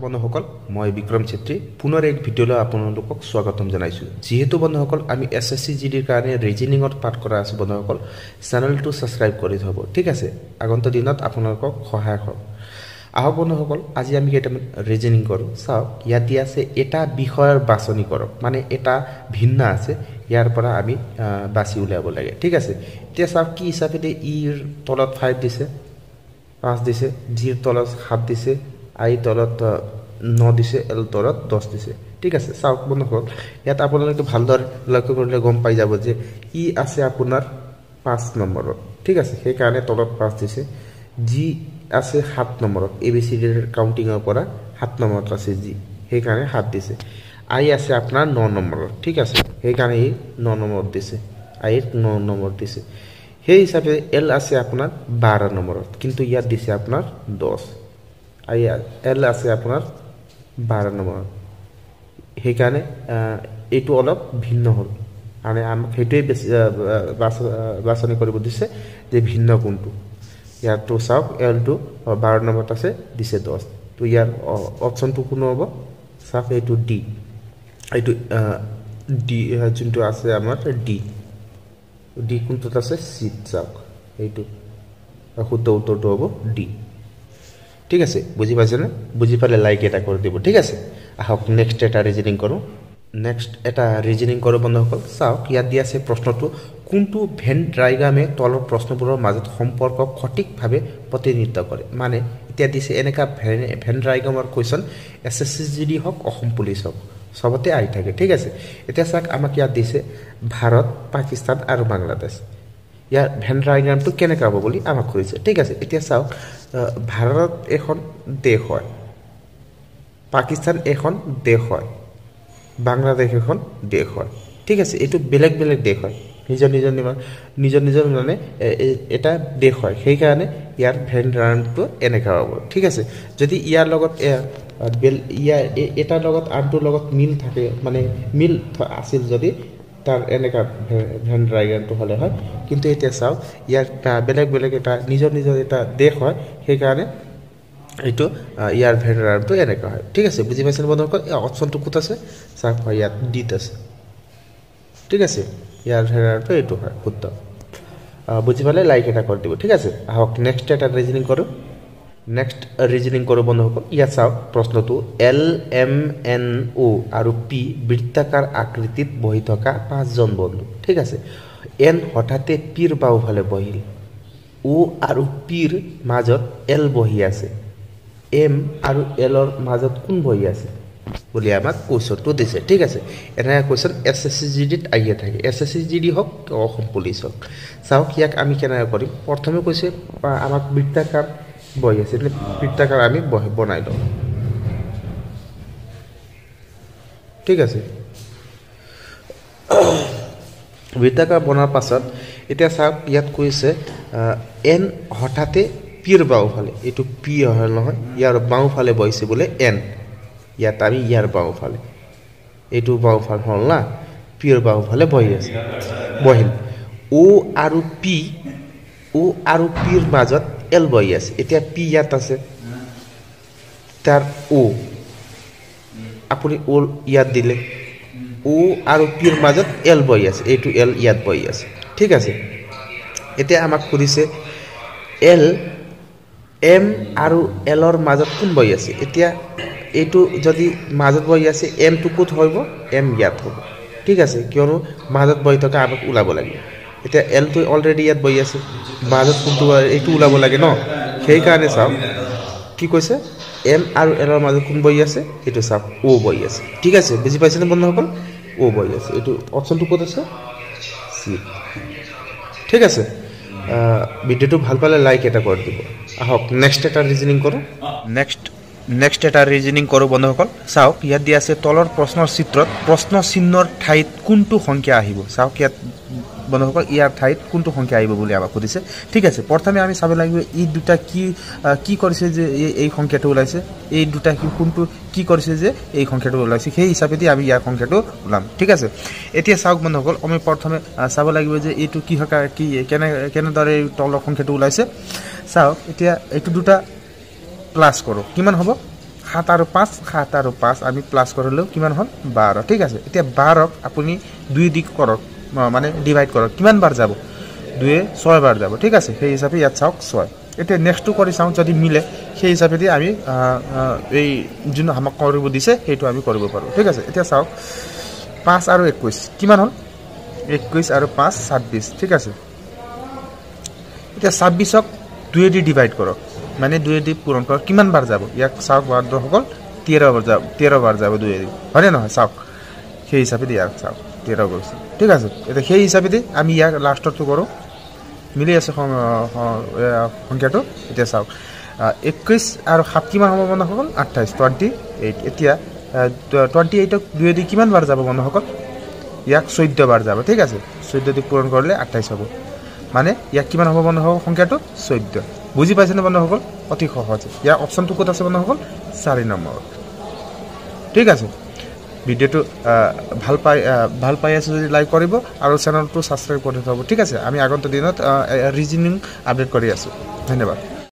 বন্ধুসকল মই বিক্ৰম চেত্ৰী পুনৰ এক ভিডিঅ'লৈ আপোনালোকক স্বাগতম জনাইছো যেহেতু বন্ধুসকল আমি এসএসসি জিডিৰ কাৰণে ৰিজনিংত পাঠ কৰা আছে বন্ধুসকল চেনেলটো সাবস্ক্ৰাইব কৰি থব ঠিক আছে আগন্তুক দিনত আপোনালোকক সহায় হ'ব আহক বন্ধুসকল আজি আমি কেইটামান ৰিজনিং কৰো চাওক ইয়াত দিয়া আছে এটা বিষয়ৰ বাছনি কৰক মানে এটা ভিন্ন আছে ইয়াৰ পৰা আমি বাছি উলিয়াব লাগে ঠিক আছে এতিয়া চাওক কি হিচাপে ইৰ তলত 5 দিছে 5 দিছে জিৰ তলত 7 দিছে আই তলত 9 দিছে এল তলত 10 দিছে ঠিক আছে চাওক বন্ধুসকল ইয়াত আপোনালোকে ভালদৰে লক্ষ্য কৰিলে গম পাই যাব যে ই আছে আপোনাৰ 5 নম্বৰত ঠিক আছে সেই কাৰণে তলত 5 দিছে জি আছে 7 নম্বৰত এবিসিডি এৰ কাউন্টিং এৰ পৰা 7 নম্বৰত আছে জি সেই কাৰণে 7 দিছে আই আছে আপোনাৰ 9 নম্বৰত ঠিক আছে সেই কাৰণে 9 নম্বৰত দিছে আই 9 নম্বৰত দিছে সেই হিচাপে এল আছে আপোনাৰ 12 নম্বৰত কিন্তু ইয়াত দিছে আপোনাৰ 10 এল আছে আপোনাৰ 12 নম্বৰ হেকানে এটো অলপ ভিন্ন হল মানে আমি হেটোই বাছনি কৰিব দিছে যে ভিন্ন কোনটো ইয়াৰ তো চাওক এল টু 12 নম্বৰত আছে দিছে 10 তো ইয়াৰ অপচনটো কোন হ'ব চাওক এটো ডি এটো ডি যোনটো আছে আমাৰ ডি কোনটো আছে সি চাওক এটো শুদ্ধ উত্তৰটো হ'ব ডি ঠিক আছে বুঝি পাইছে না বুঝি পালে লাইক এটা কৰি দিব ঠিক আছে আহক নেক্সট এটা ৰিজনিং কৰো নেক্সট এটা ৰিজনিং কৰো বন্ধুসকল চাওক ইয়াত দিয়া আছে প্ৰশ্নটো কোনটো ভেন ডায়াগ্ৰামে তলৰ প্ৰশ্নবোৰৰ মাজত সম্পৰ্ক সঠিকভাৱে প্ৰতিনিধিত্ব কৰে মানে এতিয়া দিছে এনেকা ভেন ডায়াগ্ৰামৰ কোৱেশ্চন এসএসসি জিডি হক অসম পুলিশ হক সবতে আই থাকে ঠিক আছে এতিয়া চাওক আমাক ইয়াত দিছে ভাৰত পাকিস্তান আৰু বাংলাদেশ ইয়াৰ ভেন ডায়াগ্ৰামটো কেনেকা হ'ব বুলি আমাক কৈছে ঠিক আছে এতিয়া চাওক ভাৰত এখন দেশ হয় পাকিস্তান এখন দেশ হয় বাংলাদেশ এখন দেশ হয় ঠিক আছে এটো বেলেগ বেলেগ দেশ হয় নিজৰ মানে এটা দেশ হয় সেই কাৰণে ইয়াৰ ভেন ডায়াগ্ৰামটো এনেকা হ'ব ঠিক আছে যদি ইয়াৰ লগত এটা লগত আনটো লগত মিল থাকে মানে মিল আছিল যদি তার এনেকা ভেন ডায়াগ্রামটো হলে হয় কিন্তু এতিয়া চাও ইয়াৰ বেলেগ বেলেগ এটা নিজৰ এটা দেশ হয় সেই কাৰণে এটো ইয়াৰ ভেন ডায়াগ্রামটো এনেকা হয় ঠিক আছে বুজি পাইছেন বন্ধুসকল অপচনটো কোত আছে চাওক ইয়াত ডিত আছে ঠিক আছে ইয়াৰ ভেন ডায়াগ্ৰামটো এটো হয় শুদ্ধ বুজি পালে লাইক এটা কৰি দিব ঠিক আছে আহক নেক্সট এটা ৰিজনিং কৰো নেক্সট ৰিজনিং কৰো বন্ধুসকল ইয়া চাও প্ৰশ্নটো এল এম এন ও আৰু পি বৃত্তাকাৰ আকৃতিত বহি থকা পাঁচজন বন্ধু ঠিক আছে এন হঠাতে পিৰ বাওফালে বহিল ও আৰু পিৰ মাজত এল বহি আছে এম আৰু এলৰ মাজত কোন বহি আছে বুলি আমাক কোৱেশ্চনটো দিছে ঠিক আছে এনে কোৱেশ্চন এসএসসি জিডিত আইয়া থাকে এসএসসি জিডি হক অসম পুলিশ হক চাওক ইয়াক আমি কেনেকৈ কৰিম প্ৰথমে কৈছে আমাক বৃত্তাকাৰ বহি আছে એટલે বৃত্তাকাৰ আমি বনাই লও ঠিক আছে বৃত্তাকাৰ বনাৰ পাছত এতিয়া চাওক ইয়াত কৈছে এন হঠাতে পিৰ বাওফালে এটো পি হয় নহয় ইয়াৰ বাওফালে বহিছে বলে এন ইয়াত আমি ইয়াৰ বাওফালে এটো বাওফাল হল না পিৰ বাওফালে বহি আছে বহিল ও আৰু পিৰ মাজত এল বহি আছে এতিয়া পি ইয়াত আছে তাৰ ও আপুনি ও ইয়াত দিলে ও আৰু পিৰ মাজত এল বহি আছে এটো এল ইয়াত বহি আছে ঠিক আছে এতিয়া আমাক কৰিছে এল এম আৰু এলৰ মাজত কোন বহি আছে এতিয়া এটো যদি মাজত বহি আছে এম টু কোত হইব এম ইয়াত হ'ব ঠিক আছে কিয়নো মাজত বহি থকা আমাক উলাব লাগে এতিয়া এল তো অলৰেডি ইয়াত বহি আছে মাজত কোনটো এটো উলাব লাগে ন সেই কাৰণে চাও কি কৈছে এম আৰু এলৰ মাজত কোন বহি আছে এটো চাও ও বহি আছে ঠিক আছে বুজি পাইছেনে বন্ধুসকল ও বহি আছে এটো অপচনটো ক'ত আছে সি ঠিক আছে ভিডিওটো ভাল পালে লাইক এটা কৰি দিব আহক নেক্সট এটা ৰিজনিং কৰো নেক্সট এটা ৰিজনিং কৰো বন্ধুসকল চাওক ইয়াত দিয়া আছে তলৰ প্ৰশ্নৰ চিত্ৰত প্ৰশ্ন চিহ্নৰ ঠাইত কোনটো সংখ্যা আহিব চাওক ইয়াত বন্ধুসকল ইয়াৰ ঠাইত কোনটো সংখ্যা আহিব বুলি আমাক কৈছে ঠিক আছে প্ৰথমে আমি চাব লাগিব এই দুটা কি কৰিছে যে এই সংখ্যাটো ওলাইছে এই দুটা কোনটো কি কৰিছে যে এই সংখ্যাটো ওলাইছে সেই হিচাপেদি আমি ইয়াৰ সংখ্যাটো ওলাম ঠিক আছে এতিয়া চাওক বন্ধুসকল আমি প্ৰথমে চাব লাগিব যে এইটো কি হকা কি কেনেদৰে তলৰ সংখ্যাটো ওলাইছে চাওক এতিয়া এইটো দুটা প্লাস কৰো কিমান হ'ব 7 আৰু 5 আমি প্লাছ কৰিলেও কিমান হ'ল 12 ঠিক আছে এতিয়া 12ক আপুনি 2 দি কৰক মানে ডিভাইড কৰক কিমান বাৰ যাব 2 6 বাৰ যাব ঠিক আছে সেই হিচাপে ইয়াত চাওক 6 এতিয়া নেক্সটটো কৰি চাওঁ যদি মিলে সেই হিচাপে দি আমি এই যোন আমাক কৰিব দিছে সেইটো আমি কৰিব পাৰো ঠিক আছে এতিয়া চাওক 5 আৰু 21 কিমান হ'ল 21 আৰু 5 26 ঠিক আছে এতিয়া 26ক 2 দি ডিভাইড কৰক মানে 2 দি পূৰণ কৰক কিমান বাৰ যাব ইয়াক চাওক বন্ধু সকল 13 বাৰ যাব 2 দি হয়নে নহয় চাওক সেই হিচাপে দি ইয়াক চাওক 13 গৈছে ঠিক আছে এতিয়া সেই হিচাপে দি আমি ইয়াক লাষ্টটো কৰো মিলি আছে সংখ্যাটো এতিয়া চাওক 21 আৰু 7 কিমান হ'ব বন্ধুসকল 28 28 এতিয়া 28ক 2 দি কিমান বাৰ যাব বন্ধুসকল ইয়াক 14 বাৰ যাব ঠিক আছে 14 দি পূৰণ কৰিলে 28 হ'ব মানে ইয়াক কিমান হ'ব বন্ধুসকল সংখ্যাটো 14 বুজি পাইছেনে বন্ধুসকল অতি সহজ ইয়াৰ অপচনটো ক'ত আছে বন্ধুসকল 4 নম্বৰত ঠিক আছে ভিডিওটো ভাল পাই আছে যদি লাইক কৰিব আৰু চেনেলটো সাবস্ক্ৰাইব কৰি থব ঠিক আছে আমি আগন্তুক দিনত ৰিজনিং আপডেট কৰি আছো ধন্যবাদ